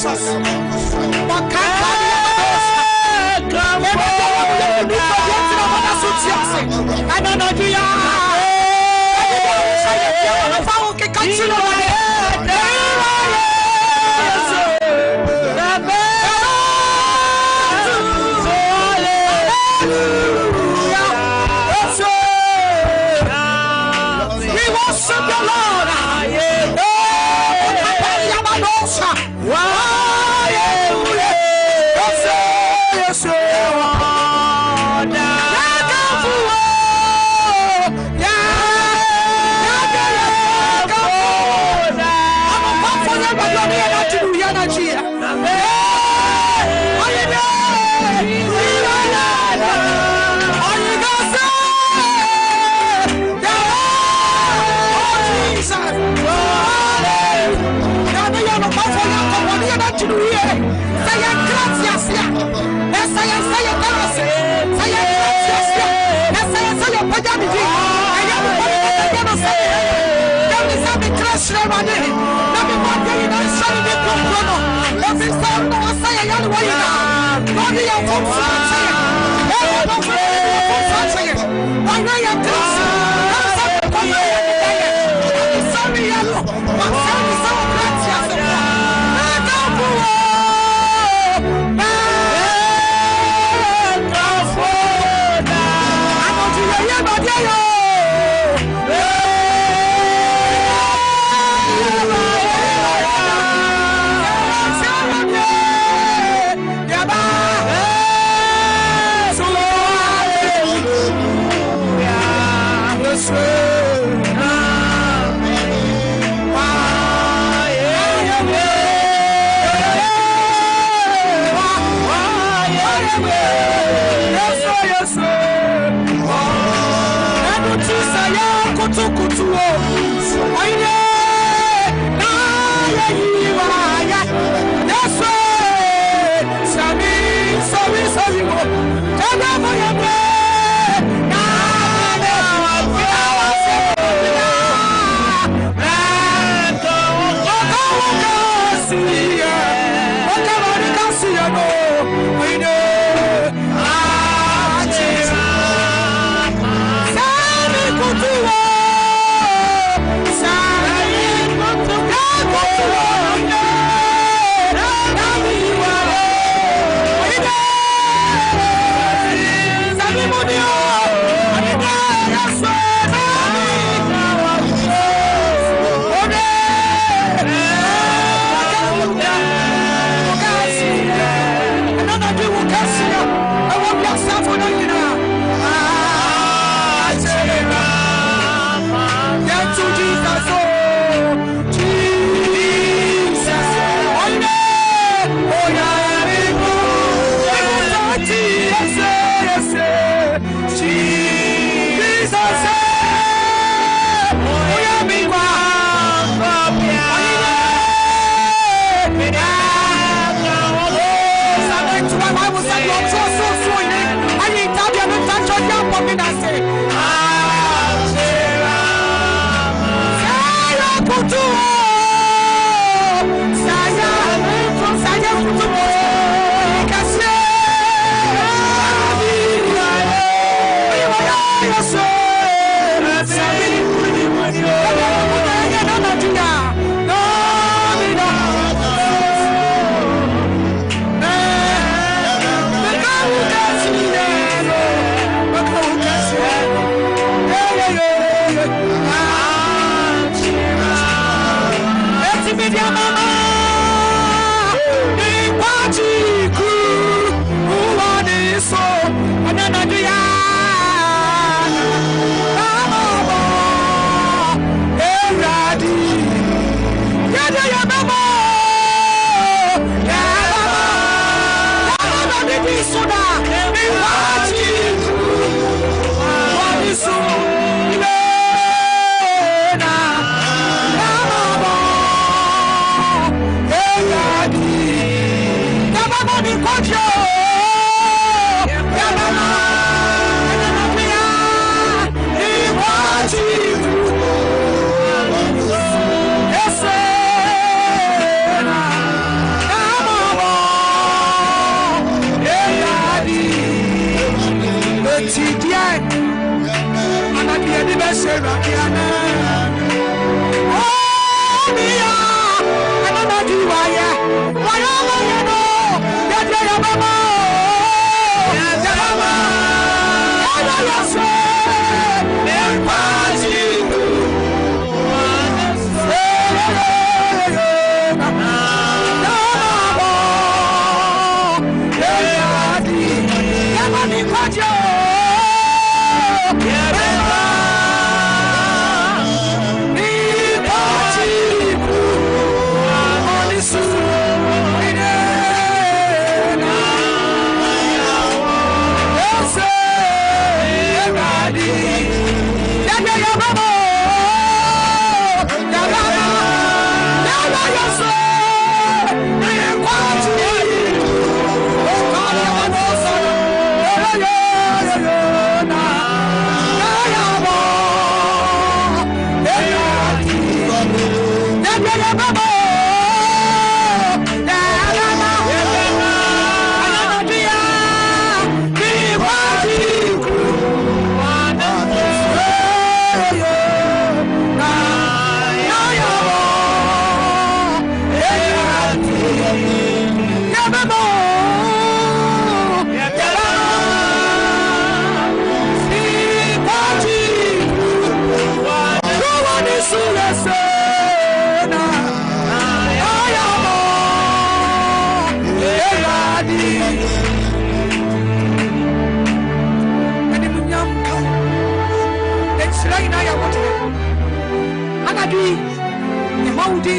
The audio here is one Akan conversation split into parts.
Jesus. Anadia di besera diana. Oh mia, anadi waya. Waya waya no. Yadya ya mama. Ya mama. Ya yasa.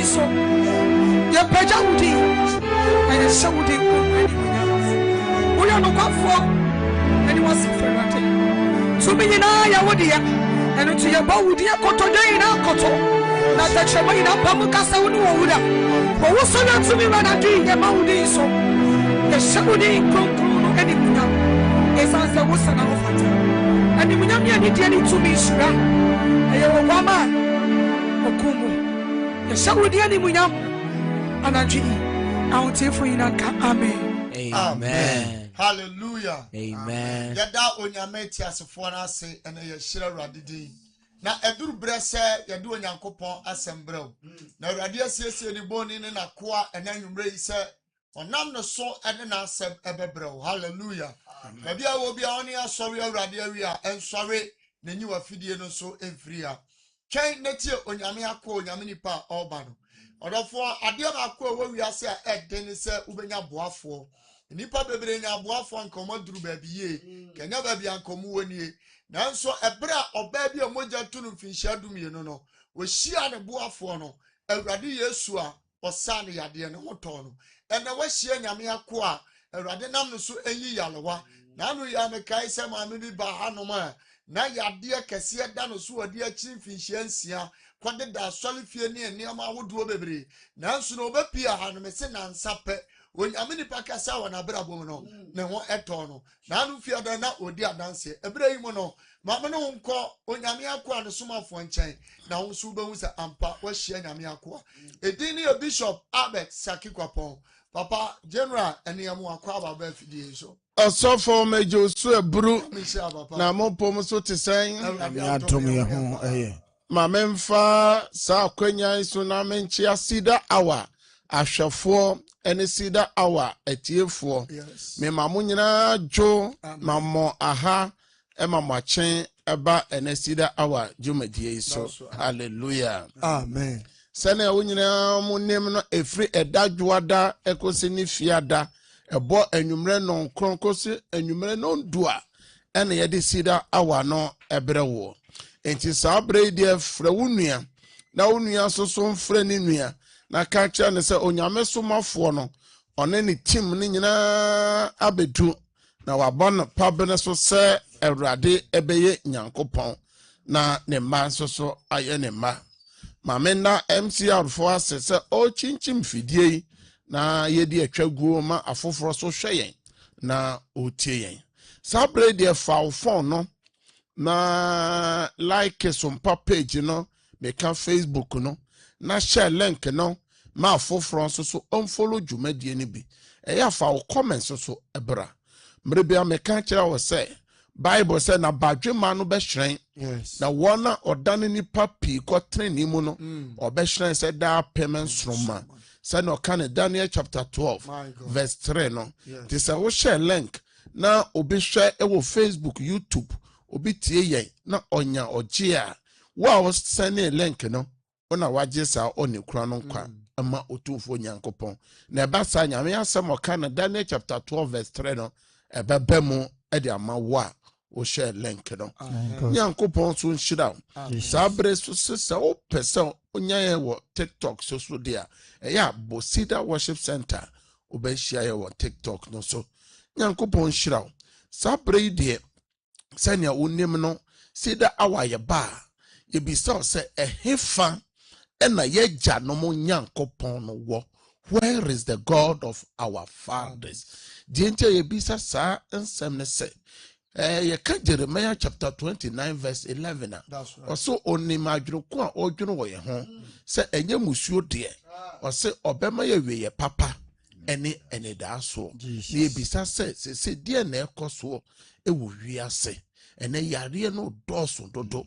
So, your pajamudi and a Saudi. We are no one for anyone for so many I would hear and to your body, a cotton day in our cotton. Not that Shamina Pamukasa would know. But what's not to me when I do the Maudi so the Saudi conclude anything is as the was an offer. And the Munamia did to be Sura. I Obama Okumu. Saudi Munyam Anaji. I will take for you. Amen. Amen. Hallelujah. Amen. Yada onyameti asefona ase ene ye hira radidi. Na eduru brese yadu onyankopon asembrew. Na awurade asiesie ni boni ne nakoa ena nwumre yi se onam no so ene na asem ebebrew. Hallelujah. Na bia wo bia oni asori awurade awi a ensori na nyi wafidie no so emfria. Ken netie onyame akọ onyame nipa obano odofo ade ma akọ wo wiase a eden se ubenya boafo nipa bebre nya boafo nkomo duru ba biye kenya ba bia nkomo woni nanso ebra oba bia moja tunu mfinhia dumie no wo hia ne boafo no awurade yesu a osane yade ne hoto no ene wo hia nyame akọ a awurade nam no so enyi yalewa na anu ya me kai se ma me bi ba hanoma na yade kese da no so odi achi mfinhia nsia kwade da solifie ne niam awodo bebre nanso no obepia ha no me se na nsape onyame nipa kasa wana brabo no ne ho eto no na anu fia da na odi adanse ebre yi mo no ma me no nko onyame akwa no somafo nchen na wo so behu se ampa wa hia nyame akwa edin ne Bishop Albert Sakikwapon Papa General eniamu akwa baba fidie so Asofo mejo so ebru na mopom so tesen atom ye ho ma memfa sa kwanya so na menchi asida awa ahwefo ene sida awa etiefo me mamu nyina jo mamo aha e mamachen eba ene sida awa jumadie so hallelujah amen sene wo nyina mu nem no efri edadwoada ekosi ni fiada ebo enwumre non kronkosi enwumre non dua ene yede sida awa no ebrewo enti sabre die fra wunua na wunua soso mfra ni nua na ka kya ne se onyame somafo no one ne tim ne nyina abedu na wabon pabne so se Awurade ebeye nyankopon na ne ma soso aye ne ma mamena MCR fo asese o chinchim fidie na yedi atwaguo ma afoforo so hweyen na otie yen sabre de fa phone no na like some page no me ka Facebook no na share link no ma afoforo so unfollow jumadie ni bi eya fa comments so ebra mrebia me ka kira wo say Bible said na badwe ma no be hyen na wona odane nipa pi kotre ni mu no obe hyen said da payment sroma said no can Daniel chapter 12 verse 3 no this I will share link na obi share e wo Facebook YouTube obi tie yen na onya oje a wa send a link no ona waje sa oni kura no kwa ama otumfo nyankopon na eba sa nyame asem oka Daniel chapter 12 verse 3 no ebebe mu e de ama wa o share link no nyankopon so nshira sabre so se o pese onya wo TikTok so dia ya Bosida Worship Center obehia ye wo TikTok no so nyankopon nshira sabre de sanya onim no sida awaye ba ye bisa se ehefa ena ye gya no mo nyankopon no wo. Where is the God of our fathers? Diente ye bisa sa ensem ne se ye ka Jeremiah chapter 29 verse 11 also onima adwuko a odwuno wo ye ho se enye musuo de o se obema ye we ye papa ene da so ye bisa se de na ekoso e wo wiase ene yare no doso dodo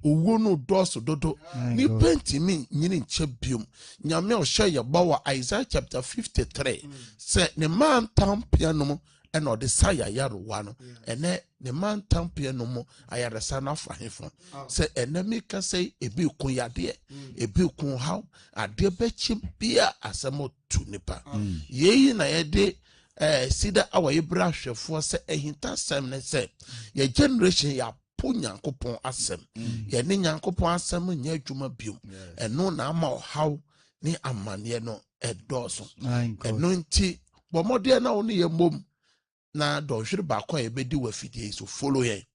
owo no doso dodo ni pentimi nyini nche biom nyame o hye ye bawa Isaiah chapter 53 se ne man tampia no eno de saya yarowa no ene ne man tampia no mo ayaresa na afahefo se ene meka sei ebi kun yade ebi kun haw ade bechi bia asemo tu nipa yeyi na yede sida awaye bra hwefo se ehinta sem ne se ye generation ya po nyankopon asem ye ne nyankopon asem nya adwuma biom eno na ama haw ni amane no edoso eno nti bomode na woni ye mom na dohwere ba kwa ye bedi wafidie so follow ye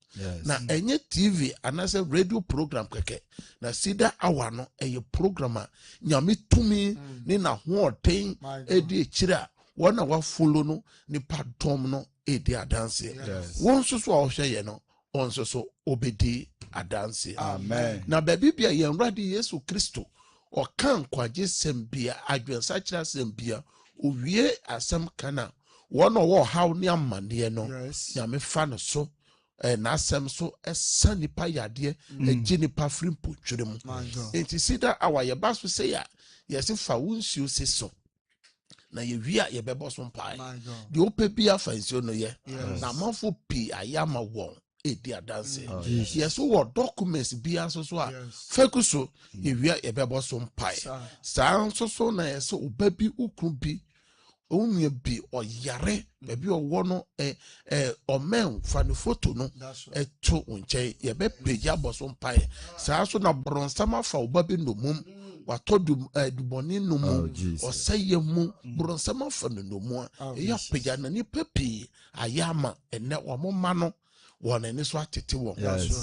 na enye TV anase radio program keke na sida awa no eye programa nyame tumi ni na hoɔden edi ekira wona wa follow no ni padom no edi adanse won so so a ohwe ye no on so so obedi adanse amen na baby bia ye nrade Yesu Kristo o kan kwaje sembia adwensa kira sembia owie asem kana wona wo haw ni amane no nyame fa no so na asem so esa nipa yade egi nipa frimpo twere mu enti sida awaye baso se ya yesi fa wonsuo se so na ye wia ye bebo so mpae de ope bia fa nsuo no ye na manfo pi ayama won edi adanse yeso wo documents bia so so a fekuso ye wia ye bebo so mpae sa so na yeso obabi ukun bi onye bi oyare bebi owo no omen fa no photo no eto unche ye be peja boso mpae sa so na bronsama fa obabi no mum watodu duboni no mu oseye mu bronsama fa no mu ya peja na ni pepi ayama ene omoma no wona ni so atete won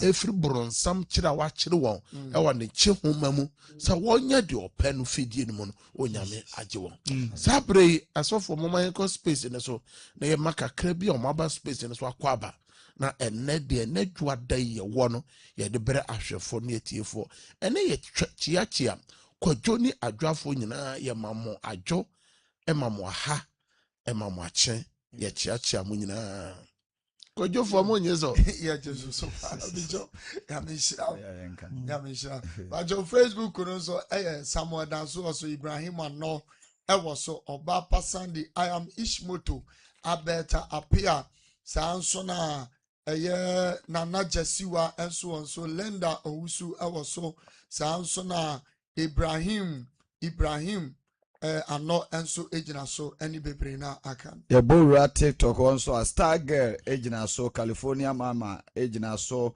efri bronsam kira wa kire won e wona chi homa mu sa wonya de opa no fidie no mu no onyame age won sabre asofo moma ko space ne so na ye maka kra bi o maba space ne so akwaba na enne de enne dwada ye wo no ye de bere ahwefo ne etiefo enne ye chia kwadwo ni adwafo nyina ye mamo adwo emamo aha emamo ache ye chia mu nyina kwadwo fo mo nyezo ya Jesus so abijo ya mishra bajo Facebook no so Samuel Danso so Ibrahim Ano so oba pasandi I am Ishmoto abeta apia sanso na Nana Jesiwa enso Lenda Owusu so sanso na Ibrahim Ano enso ejina so any bebre na akan ye bora TikTok onso a star girl ejina so California mama ejina so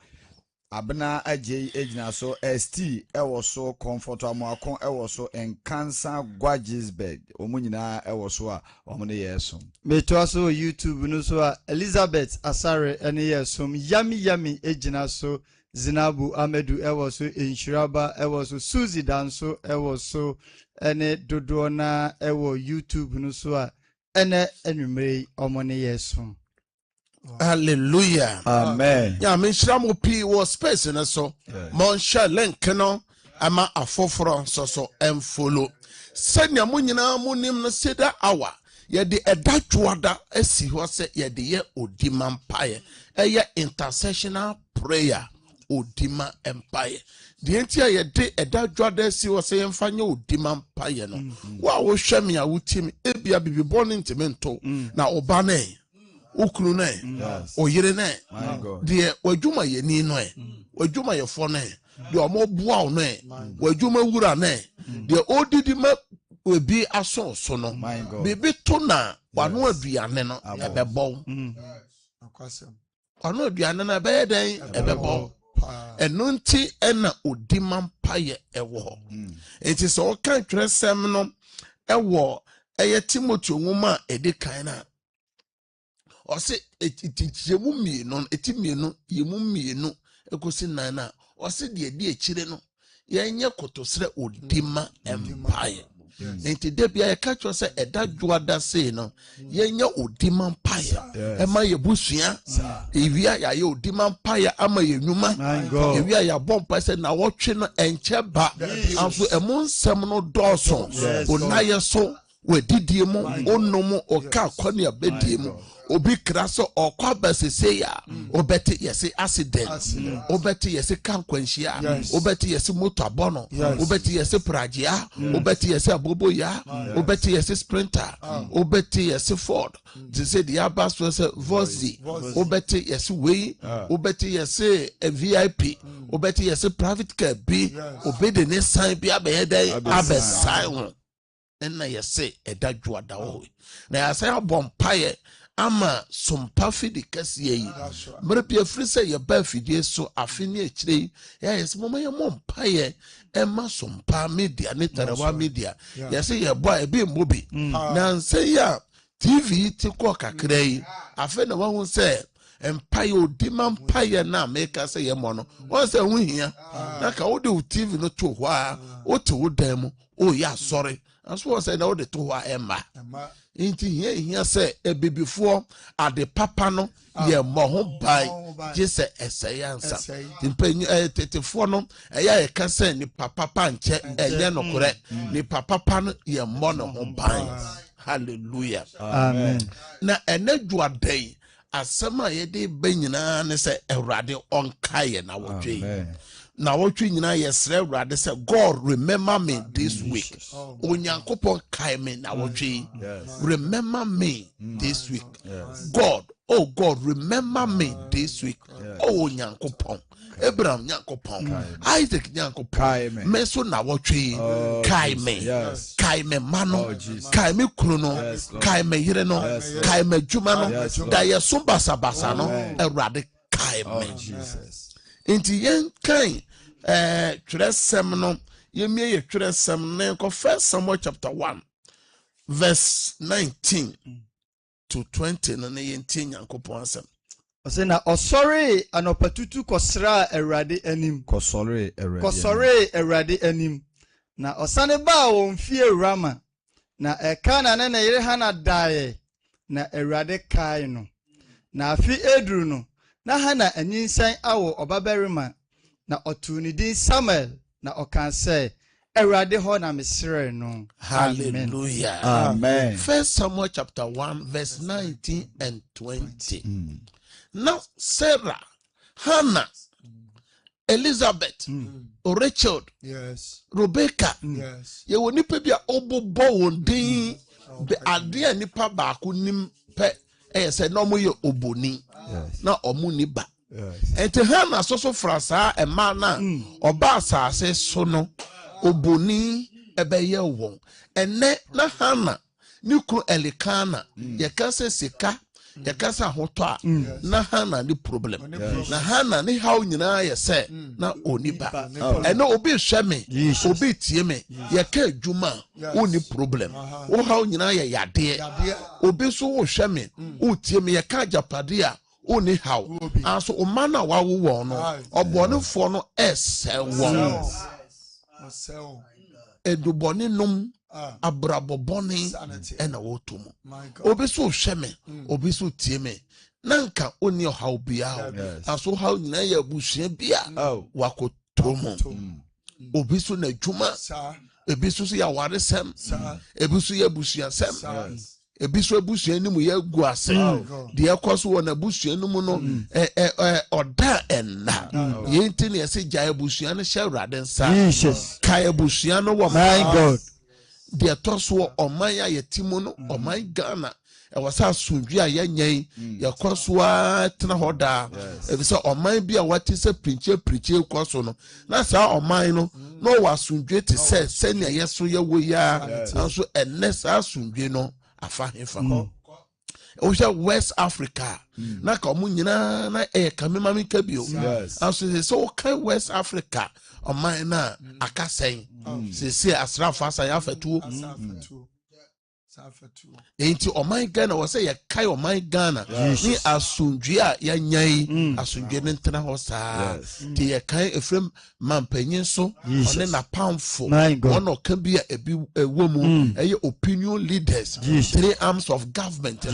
abna ajei ejina so ST so comfort amoakon so encancer Gwagisberg omunyina so a omune yeso meto so YouTube no so a Elizabeth Asare ene yesom yami ejina so Zinabu Amedu so Inshiraba so Suzy Danso so ene dodona YouTube no so a ene enumere omone yesom. Hallelujah. Amen. Ya menshira mo pi wo space na so. Mon share link no ama afoforo so enfollow. Senya mo nyina mo nim no seda awa. yɛde ɛda dwoada asi hɔ sɛ yɛde yɛ odima mpaeɛ ɛyɛ intercessional prayer odima mpaeɛ deɛ nti a yɛde ɛda dwoada asi hɔ sɛ yɛmfa nyɛ odima mpaeɛ no wo a wohwɛ me a wotim ebia bibibɔ no ntimi nto na ɔba ne ukunu ne oyere ne deɛ wadwuma yɛni no wadwuma yɛfɔ ne deɛ ɔmo boa wo ne wadwuma wura ne deɛ odidi ma obi aso so no bibi to na wano aduane no ɛbɛbɔ wano aduane no ɛbɛyɛ den ɛbɛbɔ ɛno nti ɛna odima mpaeɛ ɛwɔ hɔ enti sɛ ɔka twerɛsɛm no ɛwɔ ɛyɛ Timoteo nwoma a ɛdi kan na ɔse yɛmu mmienu ekosi nan na ɔse deɛ di akyire no yɛnyɛ kotosrɛ odima mpaeɛ enti debia yɛka kyerɛ sɛ ɛda dwoada sei no yɛnyɛ odima mpaeɛ ɛma yɛbusua ewia yɛayɛ odima mpaeɛ ama yɛnwuma ewia yɛabɔ mpaeɛ sɛ na wɔtwe no ɛnkyɛ ba afo ɛmo nsɛm no dɔɔso onayɛ so wadidie mu onom ɔka akɔne abɛdie mu obi kra so okwa basese ya obeti yesi accident obeti yesi kankwanhia obeti yesi motor bono obeti yesi prajia obeti yesi abobo ya obeti yesi sprinter obeti yesi Ford they say the abas was Vozi obeti yesi way obeti yesi VIP obeti yesi private car b obedi ne sign bi abeyede abesan na yesi edadwoada wo na yasa abompaye ama sompa fidi kasiye yi mrepia firi se ye ba fidie so afini echire ya yes mama ye mompaye ema sompa media ne tarawa media yesi ye boa ebi mbobi na nse ya TV ti ko kakra yi afi na wahu se empaye odima mpaye na meka se ye mo no won se hu hia na ka wo de TV no to ho a o te wo dan mu o ya sorry aso se na wo de to ho a emma inti hia se ebibifo ade papa no ye moho bai jese esayansa timpanyi tetefo no eya ye ka se ni papa panche enye no kore ni papa no ye mo no ho bai hallelujah amen na enadwadai asema ye de banyina ne se Awurade onkaye na wotwe na wotwe nyina yesre Awurade se God remember me this week onyankopon kai me na wotwe remember me this week God oh God remember me this week oh onyankopon Abraham nyankopon Isaac nyankopon me so na wotwe kai me mano kai me kunu no kai me yire no kai me dwuma no da yeso basabasa no Awurade kai me Jesus inti yen kan twerɛsɛm no yemie ye twerɛsɛm no ko First Samuel chapter 1 verse 19 to 20 no ne yentie nyankopɔn asɛm ɔsɛ na ɔsɔre anɔpatutu kɔsra Awurade anim kɔsɔre Awurade anim na ɔsane ba wɔn fie Rama na ɛka na ne yere Hana dae na Awurade kae no na afi eduru no na Hana anyinsan awo ɔbabarima na ɔtu ne din Samuel na ɔka sɛ Awurade hɔ na mesrɛ no. Hallelujah amen. First Samuel chapter 1 verse 19 and 20 Now Sarah, Hannah, Elizabeth, Rachel, Rebecca, ye woni pe bia obobo won din be ade anipa ba ko nim pe se no mo ye oboni na omu ni ba ente Hannah so frasa e ma na oba asase so no oboni ebeye won ene na Hannah ni ku Elikana ye ka se sika yakasa hoto a na Hannah ni problem na Hannah ni how nyina ye se na oniba eno obi hweme obi tie me ye ka adwuma oni problem wo how nyina ye yade obi so wo hweme wo tie me ye ka japade a oni how aso o mana wa wo won no obonefo no esewo eduboni num abraboboni ena wotomo obi so hweme obi so tie me nanka oni how bia aso how nyina ya busua bia wakotomo obi so na dwuma ebi so ya waresem ebi so ya busua sem ebi so abusua ni mu ye gu ase de ekoso wo na abusua no mu no oda enna ye nti ne se gya abusua no hye Awurade nsa ka abusua no wo my God de etoso oman ya yetimu no oman Ghana e wasa asundwe a yenyen yekoso a tena hoda e bi se oman bi a wati se preacher koso no na sa oman no no wasundwe te se ne yeso ye wo ya anso enne sa asundwe no afa hefa West Africa na ka omu nyina na kamema mi kabio anso se okay West Africa oman na akasen se asrafa sa ya fatuo enti oman Ghana wo se ye kai oman Ghana ni asundwe a ya nyan asundwe ne ntena ho saa ti ye kai Efrem mampanyin so one na pamfo one oka bi a ebi ewo mu eye opinion leaders 3 arms of government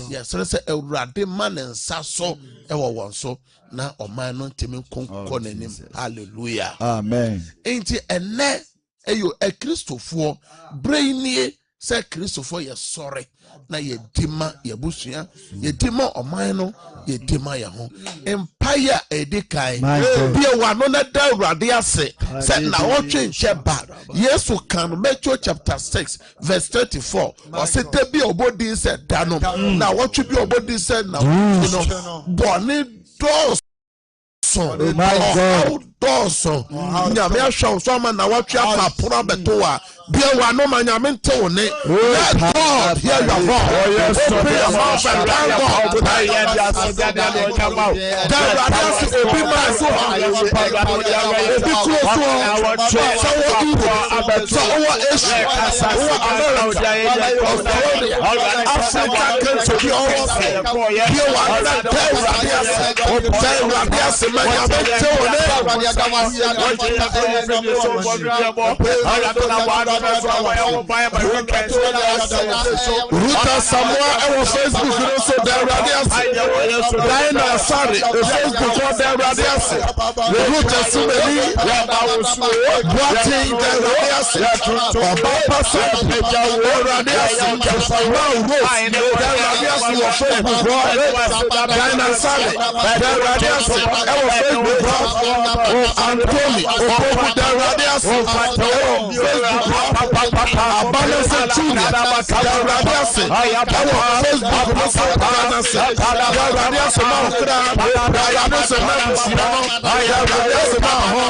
yes say Awurade man nsa so ewo won so na oman no ntimi konko nanim hallelujah amen enti enne eyo Kristofo brainie say Christopher ye sorry na ye dima ye busua ye dima oman no ye dima ye ho empire edikai bia wano na da Awurade ase say na wotwe nheba Yesu kan Matthew chapter 6 verse 34 o say te bia obodi say dano na wotwe bia obodi say na boni dos my God doso nyame ahwa so ama na watwe apapora beto a bia wano ma nyame nte wo ne let God hear your voice oh yes so be your mouth and thank God I hear the asogada no come out that radius obi man so obi close to so abeto o issue Africa can to be all here one that radius man nyame nte wo ne Ruta Samoa ewo Facebook no so da radius Diana Sari Facebook on da radius Ruta Sumeli Boati da radius Obapa Sari radius da radius wo Facebook Diana Sari da radius ewo Facebook Anthony Opoku da radius Abalese Junior da radius Facebook da radius ma okra da radius ma musira da radius ma ho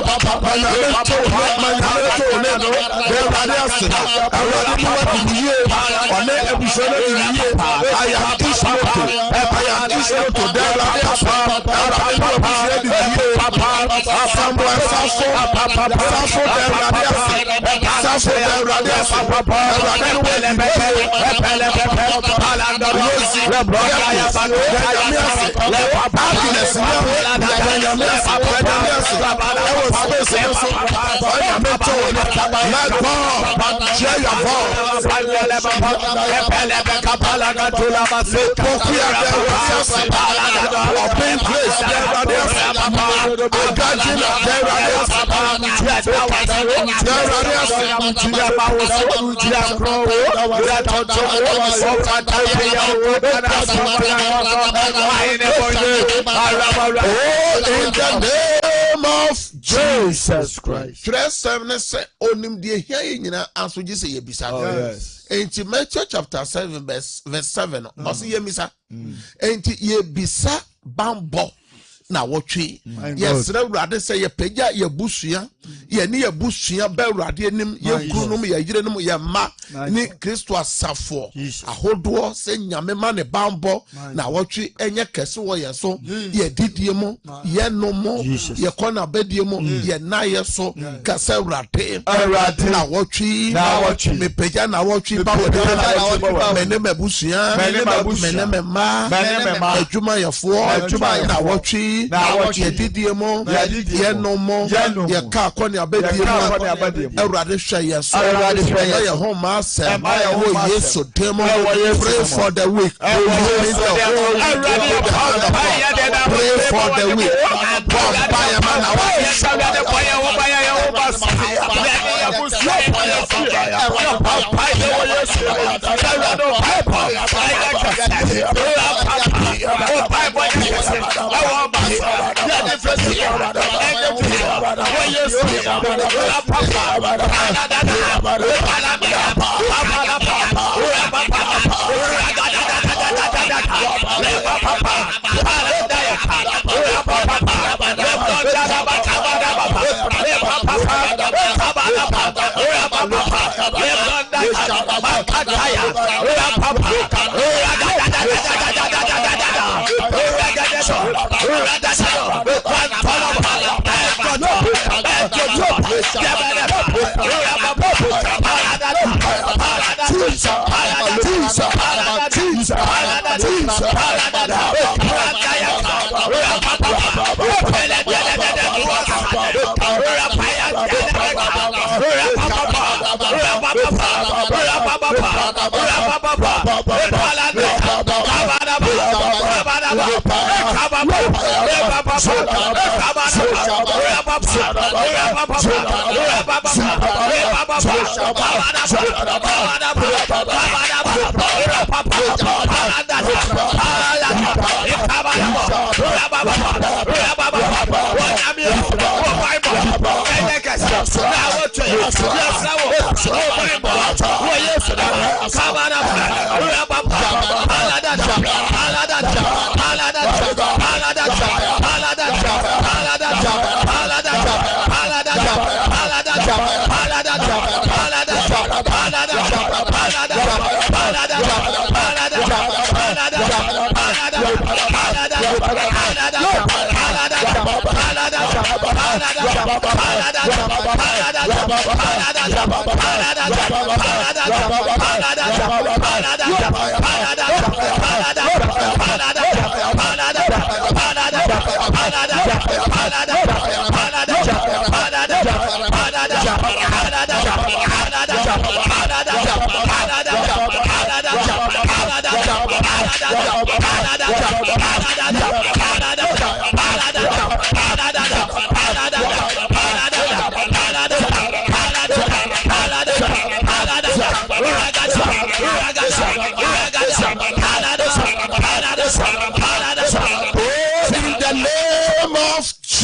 Jesus Christ. Trust 7 say onim de hia nyina ansoje se yebisa. Enti Matthew chapter 7 verse 7 osi yemisa. Enti yebisa bambo na wotwe yes na Awurade say ye pagya ye busua ye ne ye busua ba Awurade anim ye kunum ye yirenum ye ma ni Kristo asafo ahodo se nyame ma ne bambo na wotwe enye kese wo ye so ye didie mo ye no mo ye kona badie mo ye na ye so kase Awurade na wotwe me pagya na wotwe ba wo mene mabusua mene mema adwuma yefo na wotwe na wotwe didie mo ye no mo ye ka kone abadie mo Awurade hwa ye so ye ho ma asem wo Yesu demo pray for the weak pray for the weak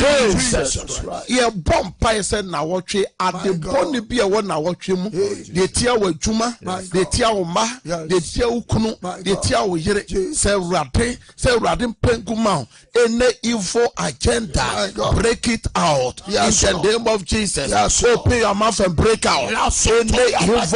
Jesus. Yeah, bomb pie said now watch it at the bonny beer one now watch him. The tia with Juma, the tia ma, the tia ukunu, the tia with Yere, say Radin Pengumau, any evil agenda, break it out in the name of Jesus. Open your mouth and break out any evil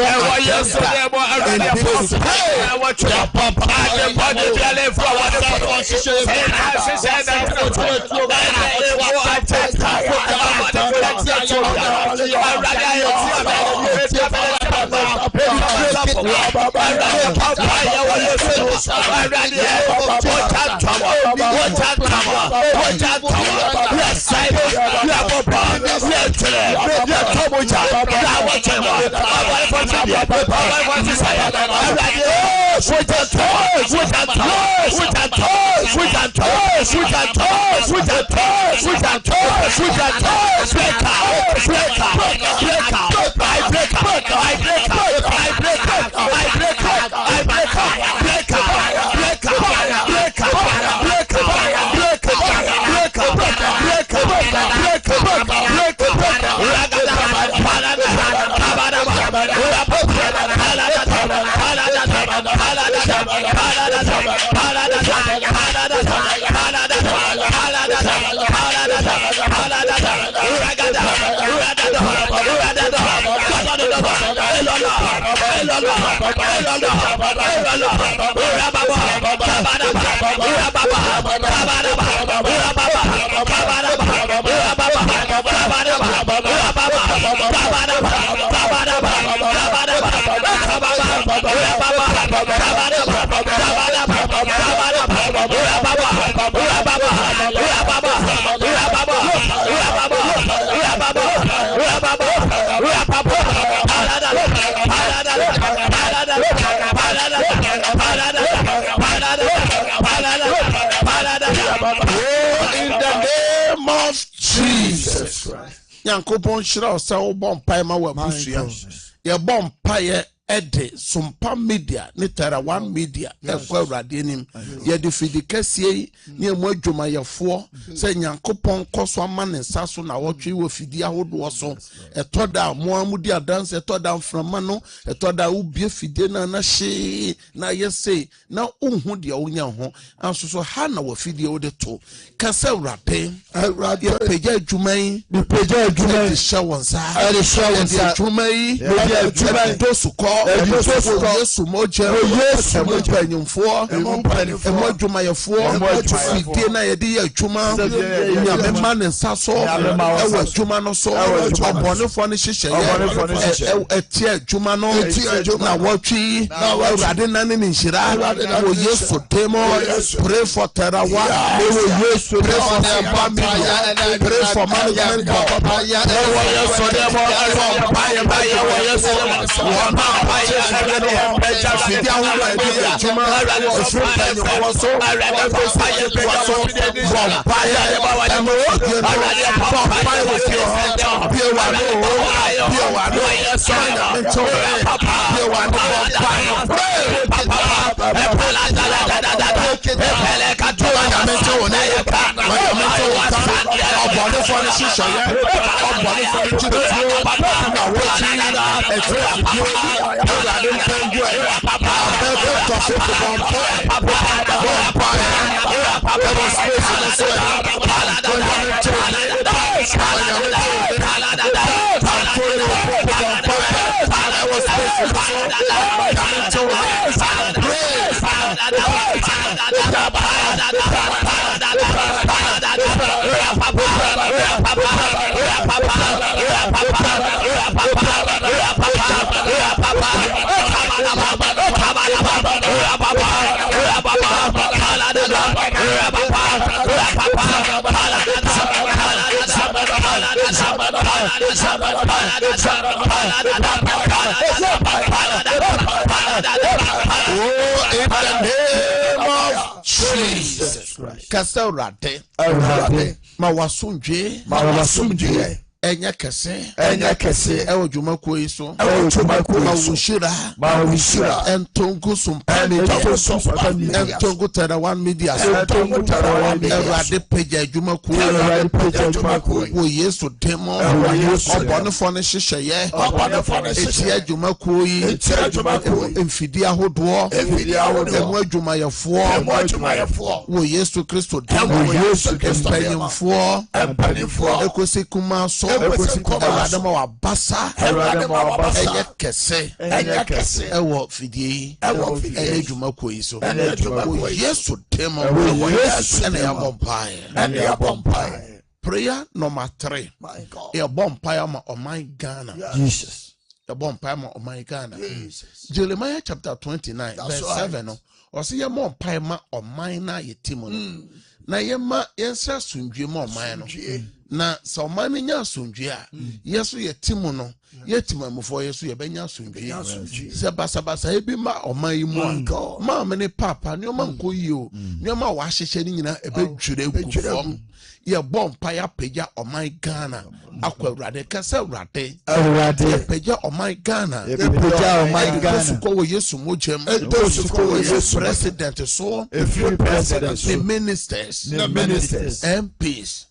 Yankopon shira sa wo bom pae ma wa busua ye bom pae Ede Sumpa Media ne Tera One Media ekwa awurade nim ye de fidi kasie ne emu adwuma yefo se Nyankopɔn kɔso ama ne nsa so na wotwe wo fidi ahodo so etoda mo amudi adanse etoda mframa no etoda ubie fidi na hye na yese na unhu de onya ho anso so ha na wo fidi wo de to kasa awurade peja adwuma yi peja adwuma yi shawonsa adwuma yi dosuko Yesu moje Yesu panyumfo emodwuma yefo fidie na ye de adwuma nya mema ne nsaso ewo adwuma no so obonefo ne hyehyeye etie adwuma no na wotwi awurade na ne nhira wo Yesu demo pray for Terawa Yesu pray for family pray for management wo Yesu demo Yesu Jesus Christ. Kasa urade ma wasundwe enya kese ewo dwumakuo yi so ma wushira entongu sumpani entongu Tera One Media urade peja dwumakuo wo Yesu demo obonefo ne hyehyeye etia dwumakuo yi emfidi ahodo emu adwumayefo wo Yesu Kristo demo empanyimfo ekosekuma so Eradama wa basa enye kese ewo fidie enye dwumakuo yi so Yesu demo ene ya bompai prayer number 3 e bompai ma oman Ghana Jesus the bompai ma oman Ghana Jeremiah chapter 29 verse 7 no o se ye bompai ma oman na yetimu no na yema yensa sundwe ma oman no na so man nya asundwe a yeso yetimu no yetima mufo yeso ye benya asundwe se basa ebi ma oman yi mu ma me ne papa ne o man ko yi o ne ma wa hyehye ni nyina ebedwure kufom ye bompa ya peja oman Ghana akwa urade kasa urade peja oman Ghana suko wo Yesu mojem suko wo Yesu president so the ministers MPs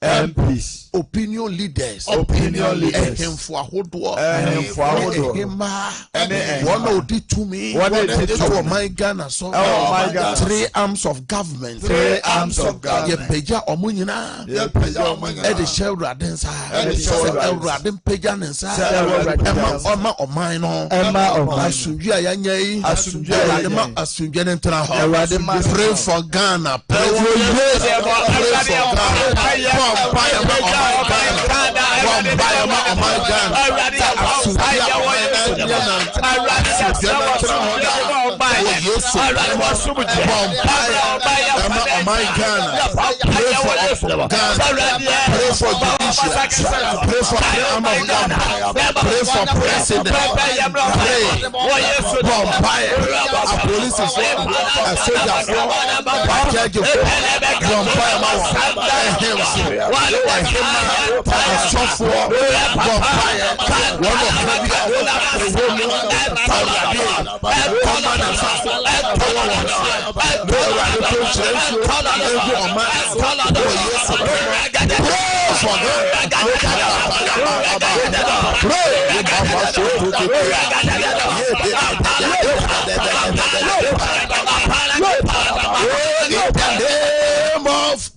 opinion leaders ehemfo ahodo ehema one odi to me oman Ghana so 3 arms of government ye peja omunyina Ede shewra densa ewra dem peja nensa ema oman no asunjua ya nyai ma asunjua nentra ho pray for Ghana pray for pray for judiciary, pray for the arm of God, pray for president, pray for police, a soldier, a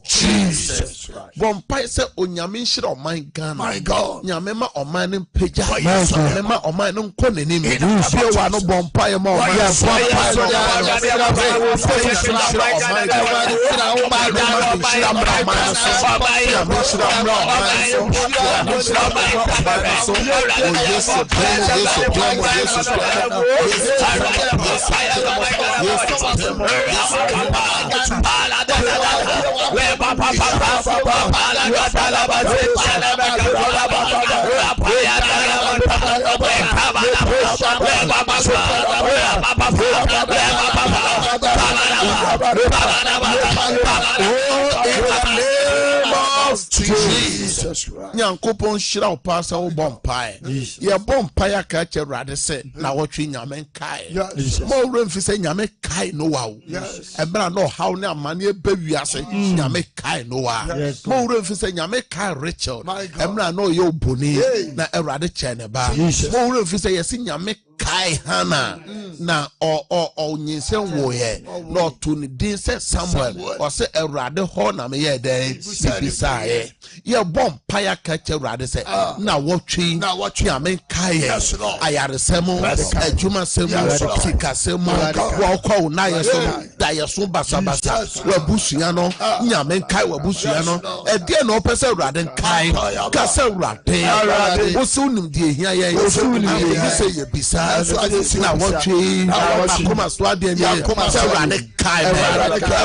Jesus. Bompai se onyame nshira oman Ghana. My God. Nyame ma oman ne peja. Nyame ma oman no nko nenim. Fie wa no bompai ma oman. Jesus. Nyankopon shira opasa wo bompai. Ye bompai aka che rade se na wotwe nyame kai. Mo remfi se nyame kai no wa wo. Ebra no how ne amane ba wiase nyame kai no wa. Mo remfi se nyame kai Richard. Ebra no ye oboni na erade che ne ba. Mo remfi se yesi nyame kai Hana na o nyinse wo ye no to ni din se Samuel o se erade ho na me ye den bisa ye ye bom paya ka che erade se na wotwe nyame kai ayare semo adwuma semo sika semo wo ko na ye so da ye so basa wa busua no nyame kai wa busua no e de no pese erade kai ka se erade wo so nim die hia ye wo so nim ye se ye bisa na watching akoma so ade mi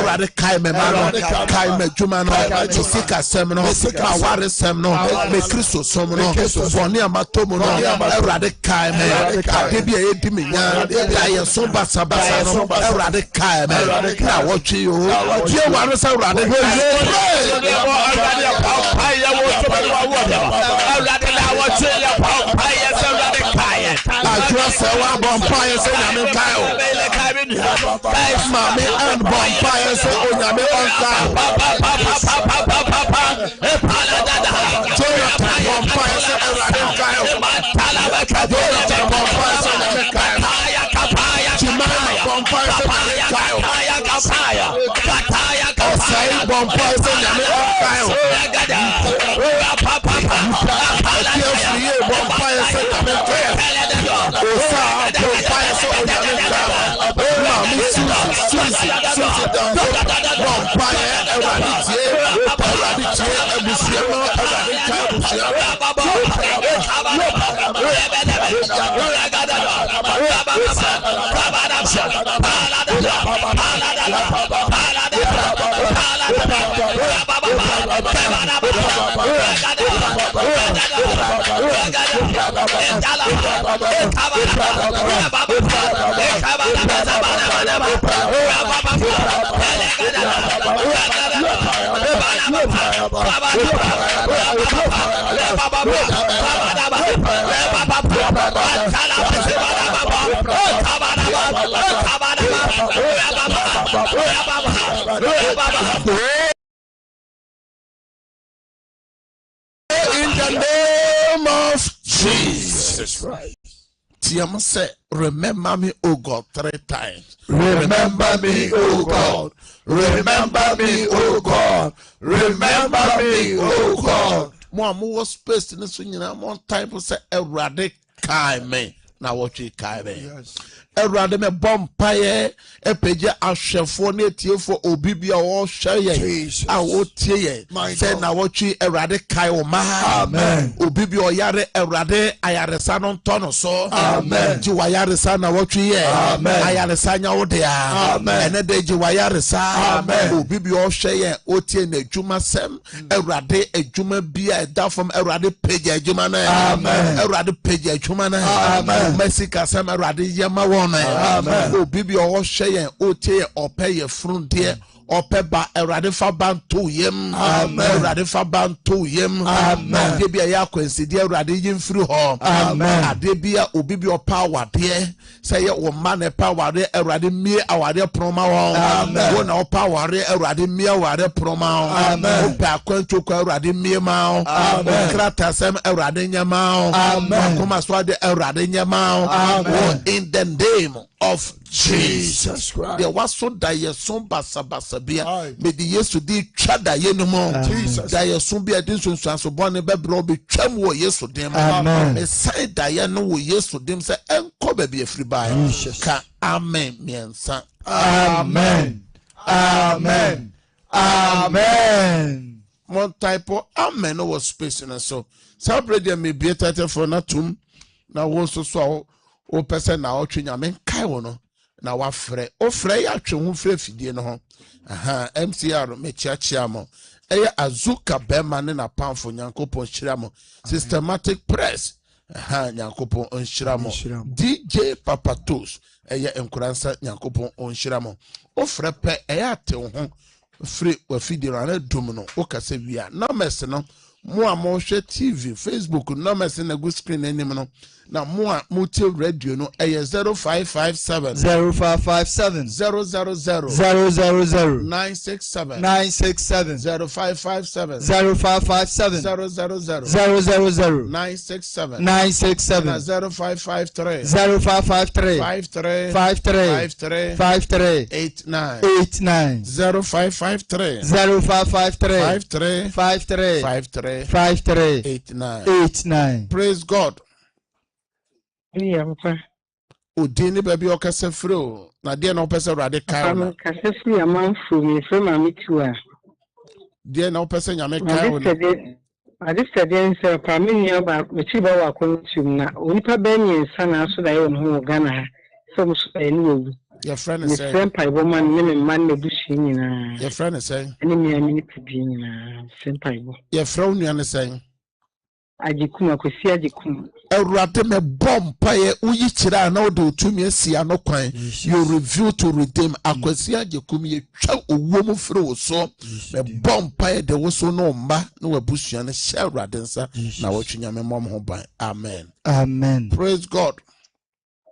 rade kai me ma kai me juma no sika sem no aware sem no me Kristo som no boni amato mo no rade kai me ade bia edi me nya da ye so basa no rade kai me na watching o ye ware se rade Bompire say nyame kai o mami and bompire say onyame onka Jonathan bompire say erade kai o Jonathan bompire say nyame kai o Chimama bompire say nyame kai o Osai bompire say nyame onka o Etiofriye bompire say nyame kai o Osa bompire say onyame kai o Mami Susie down bompire erade tie ebusiamo erade kai in the name of Jesus Christ. Tiama say, remember me, O God, 3 times. Remember me, O God. Remember me, O God. Remember me, O God. More space in this one time to say, erade kai me. Now what you kai me? Yes. Erade me bompaye epeje ahwefo na etiefo obibia wo hweye a wo tie say na wo twi erade kai o ma amen obibia oyare erade ayaresa no ntono so amen ji wayaresa na wo twi ye amen ayaresa nya wo de amen ene de ji wayaresa amen obibia o hweye o tie na adwuma sem erade adwuma bia edafom erade peje adwuma na amen erade peje adwuma na amen mesika sem erade yema wo amen obibi o hwe yen o tie opeye frunde Opeba Erade fa bantu yem. Amen. Erade fa bantu yem. Amen. Adebia ya kwensi de Erade yimfiri ho. Amen. Adebia obi bi power de say wo man power de Erade mie awade proma wo. Amen. Wo na power de Erade mie awade proma wo. Amen. Opa kwantu kwa Erade mie ma wo. Amen. Krata sem Erade nyama wo. Amen. Kuma so de Erade nyama wo. Amen. In the name of Jesus Christ. There was so that ye son basabasabia. Aye. May the yesu di chada ye no more. Jesus. That ye son be a dinsun so born be bro be twam wo yesu dem. Amen. Me say that ye no wo yesu dem say enko be be free by. Jesus. Ka amen miensa. Amen. Amen. Amen. One type of amen no was space na so. Celebrate them may be a title for na tum. Na wo so o person na o twenya men kai wo no. Na wa frɛ o frɛ ya twe ho frɛ fidie no ho MCR me chiachia mo eya azuka bema ne na pamfo nyankopon hyira mo systematic press nyankopon onhyira mo DJ Papatos eya enkuransa nyankopon onhyira mo o frɛ pɛ eya te ho frɛ wa fidie no na dum no o kasa wia na mess no mo a mo hwɛ TV Facebook no mess na go screen anim no na mo a mo te radio no eye 0557 0557 000 000 967 967 0557 0557 000 000 967 967 0553 0553 53 53 53 53 89 89 0553 0553 53 53 53 53 89 89. Praise God. Yeah, papa. Odini baby okase fro na de na opese rade kai na Kase free a man from me from me too. de na opese nyame kai I na just said, sir, Pamini about the Chiba Wakuntum na Unipa Benny and Sana so that I own home Ghana. Some new. your friend is Your saying friend, woman, name man, the bushing. your friend is saying Enemy, I mean to be in Senpai. your friend you are saying Ajikuma, Kosia Jikum. Erade me bomb paye uyi chira na ode otumi asia no kwan you review to redeem akwasi agekumi etwa owuo mu fere wo so me bomb paye de wo so no mba na wabusua na hye Erade nsa na wotwenya me mom ho ban amen Amen. praise God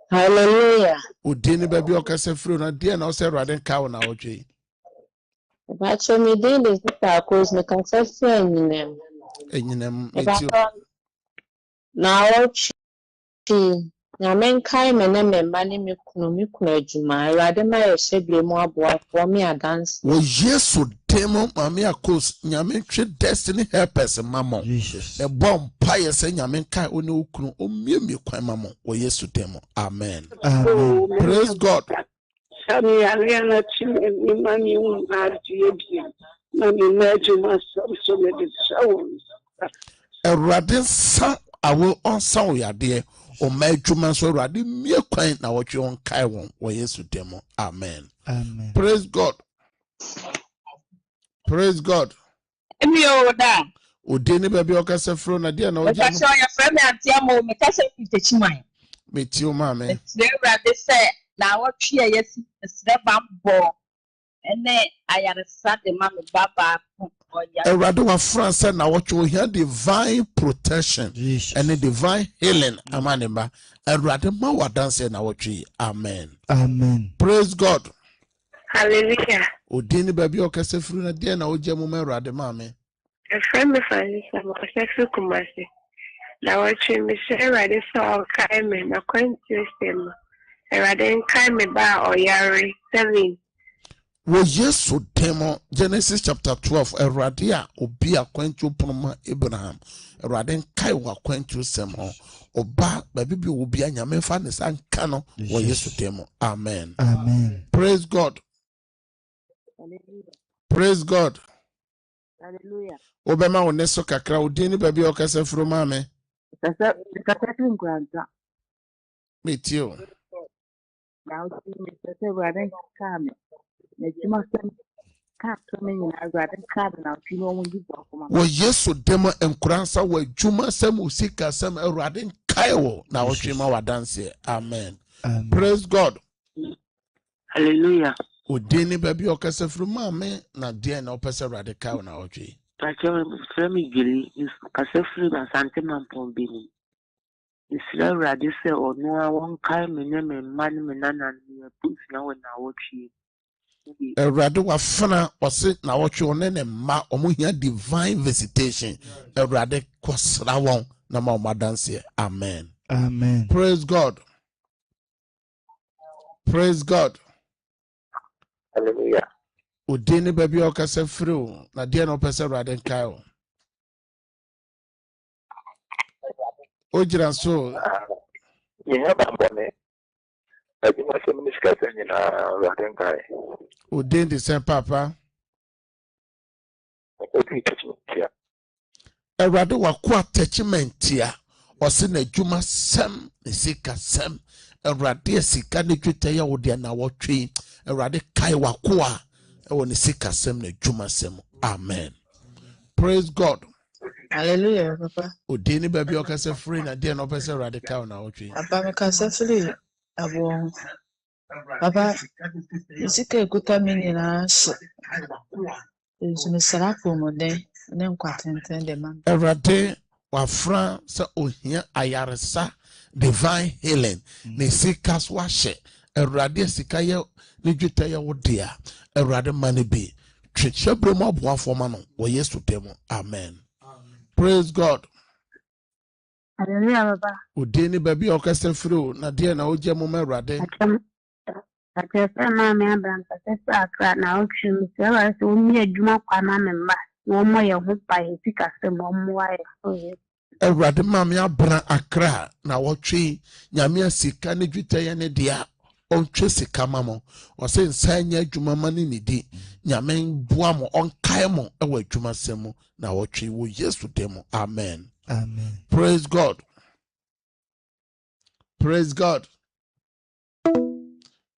Hallelujah. odini baby okase fere na de na o se Erade ka na wotwe But so me daily sister cause me can say friend enyinam name. eti Na watch na men kai me na me mba ne me kunu adwuma Erade ma ye hyebre mu aboa for me a dance. wo Yesu demo mami akos nyame twe destiny helpers mamo Jesus. e bomb paye se nyame kai oni okunu omiemi kwan mamo wo Yesu demo amen Amen. praise God Sami Ariana Chim, Mani, RGB, Mami, Major, so many sounds. Erade sa awo onsa wo yade o madwuma so Erade mie kwan na wo twe on kai won wo Yesu demo amen Amen. praise God praise God Emi o da. odeni baby okase fro na de na O ka oje so ya friend me anti amo me ka se fitechiman. meti o ma me The Erade say na watch ye yesi sre bambo. Ene ayaresa de ma me baba oya. Erade wa France na wo twe here divine protection Jesus. and divine healing amaneba Erade ma wadanse na wo twe amen Amen. praise God Hallelujah. odeni baby okase fro na de na oje mu Erade ma me A friend of mine, I'm a sexual commercial. Now, I train me, Erade saw Kaime, a quaint system. Erade Kaime Bar or Yari 7. wo Yesu demo Genesis chapter 12 Erade a obi akwantu ponoma Abraham Erade kai wa akwantu sem ho oba baby bi obi anyame fa ne sanka no wo Yesu demo amen Amen. praise God praise God Hallelujah. obema wo neso kakra odini baby okase fro ma me Kasa Granta. metio Now, Mr. Erade come. You must cut to me in Erade card now. You know when you walk. wo Yesu demo enkuransa wa dwuma sem usika sem Erade kai wo na wo twema wadanse amen Amen. praise God Hallelujah. Odini baby okase fru mame na dia na opese radical na oje. Pacho frame giri is kase fru na sante mampon bini. Isra radise ono a won kai me ne me man me nana ne put na we na wochi. Erade wafana wase na wochi one ne ma omuhia divine visitation. Erade kwasra won na ma omadanse. Amen. Amen. Praise God. Praise God. Hallelujah. Odini baby okase fru na dia na opese radical. Ojira so Yeah, Bambone. I think my feminist cousin in Radenkai. Odin the same papa. Erade wakwa attachment ya ose na adwuma sem sika sem erade sika ne twete ya wode na wotwe erade kai wakwa e ne sika sem na adwuma sem. Amen. Praise God. Hallelujah, Papa. Odini baby okase free na dia na opese radical na wotwe. Papa me kase free abo. Papa isika ekuta mini na so. Ezu me sarapo mode ne nkwatenten de man. Erade wafra sa ohia ayaresa divine healing ne sika swashe erade sika ye ne dweta ye wodea erade mane bi twetchebre mo aboafo ma no wo Yesu demo. Amen. Praise God. Hallelujah, Baba. Odini baby okase free na dia na oje mo merade. Atese mama Abraham atese akra na ochim se wa se omi adwuma kwa mama mba wo mo ye ho pa ye sika se mo mo wa ye. Erade mama Abraham akra na wotwe nyame sika ne dweta ye ne dia ontwe sika mamo o se nsanya adwuma mane ne di nyame boa mo onkae mo e wa adwuma semo na wotwe wo Yesu demo. Amen. Amen. Praise God. Praise God.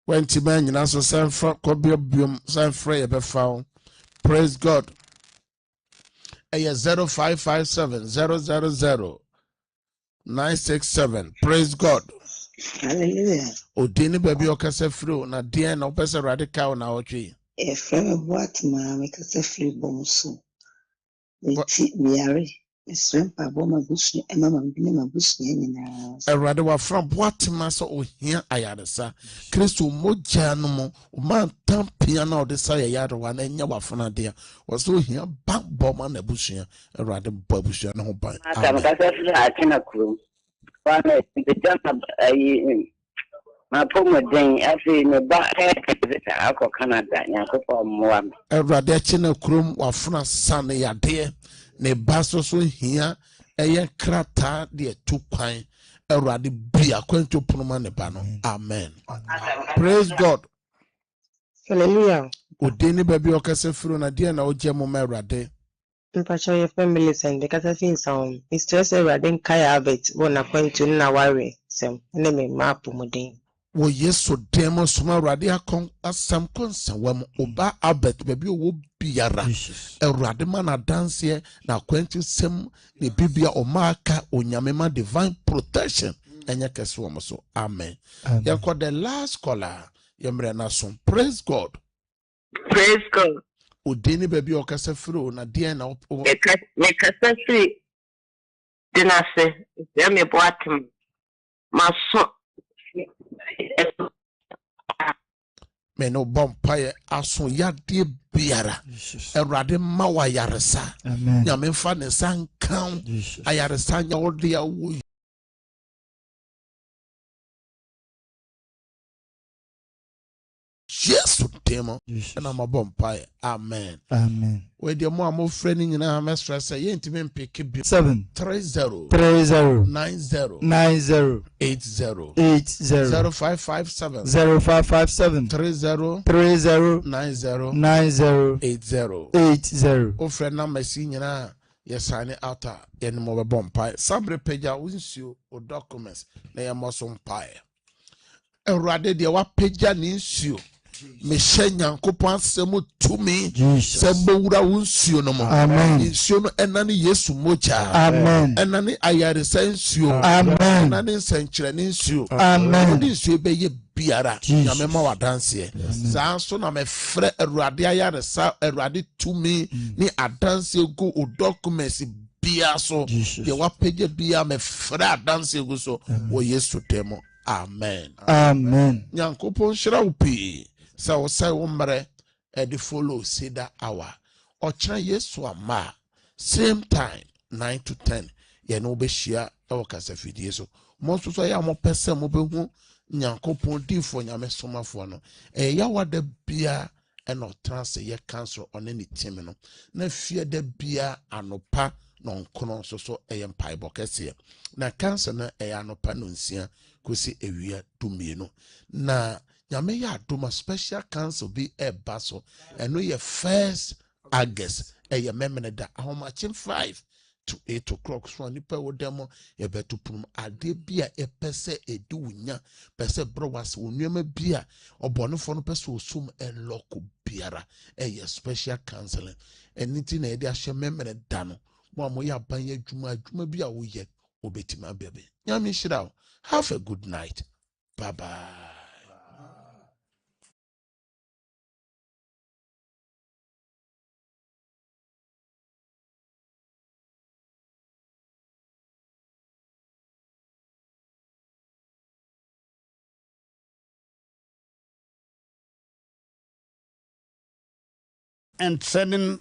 When Timan you also send for Kobium send free be found. Praise God. A 0557 000 967. Praise God. Hallelujah. Odini baby okase free na dia na opese radical na ochi. E frame what ma me kase free bonso. Eti miare. Esrempa boma bushi e mama mbine mabushi nyina. Erade wa from what maso ohia ayaresa. Kristo moja no mo o man tampia na odesa yare wa na nya wafana dia. Waso ohia bank boma na bushi. Erade babushi na ho ban. Ata makasa fili atina kuru. Wana ipijama ma pomo den afi me ba ako Canada nyakopo mwa. Erade chine krum wafuna sana yade. Ne baso so hia eye krata de tukwan erade bia kwanto ponoma ne ba no. Amen. Praise God. Hallelujah. Odeni baby okase furu na dia na oje mo erade. Mpacho ye family send kasa fin sound. Mistress erade nkai habit bona kwanto na ware sem ne me map muden. Wo Yesu demo suma erade akon asam konsa wam oba abet baby wo biara erade man na dance na kwanto sem ne bibia o maka onyamema divine protection enya kese wo so. Amen. Yako the last caller yemre na so. Praise God. Praise God. Odeni baby okase furu na dia na me kasa free dinase ya me boatim maso me no bompaye aso yade biara erade mawa yaresa nyame mfa ne sankan ayaresa nya wode ya wo Yesu demo na mabompaye. Amen. Amen. We de mo amofre ni nyina ha stress ye ntime mpeke bi 730 90 80 0557 30 90 80 ofre na masi nyina ye sign out ye no mo be bompaye sabre page wonsuo o documents na ye mo so mpaye erade de wa page ni nsuo Mishe nyankopon asemu tumi sembo wura wonsuo no mo nsuo no enane Yesu moja enane ayaresa nsuo enane nsenkyere ne nsuo nsuo be ye biara nyame ma wadanseɛ saa nso na mefrɛ awurade ayaresa awurade tumi ne adanseɛ gu o documents bia so deɛ wapagya bia mefrɛ adanseɛ gu so wɔ yesu dɛm amen nyankopɔn hyira wo pii sɛ wo sɛ wo mmerɛ ɛde follow seda hour ɔkyerɛ yesu ama same time 9 to 10 yɛne wobɛhyia ɛwɔ kasafidie so mo nso so yɛ a mopɛ sɛ mobɛhu nyankopɔn difoɔ nyame somafoɔ no ɛyɛ wada bia ɛna ɔtena sɛ yɛ cancel ɔne ne team no na fie da bia anopa na ɔnkono nso so ɛyɛ mpaebɔ kɛseɛ na cancel no ɛyɛ anopa no nsia kɔsi awia dumienu na nyame yɛ adoma special council bi ɛba so ɛno yɛ 1st August ɛyɛ memene da ahomakye 5 to 8 o'clock so nipa wo demo ye beto pum ade bia epese edi wunya pese bro was onwema bia obonefo no pese osum eloko biara eye special counseling anything na ede ahye memere da no mo amoya ban adwuma bia wo ye obetima bebe nyame shira have a good night bye bye. and sending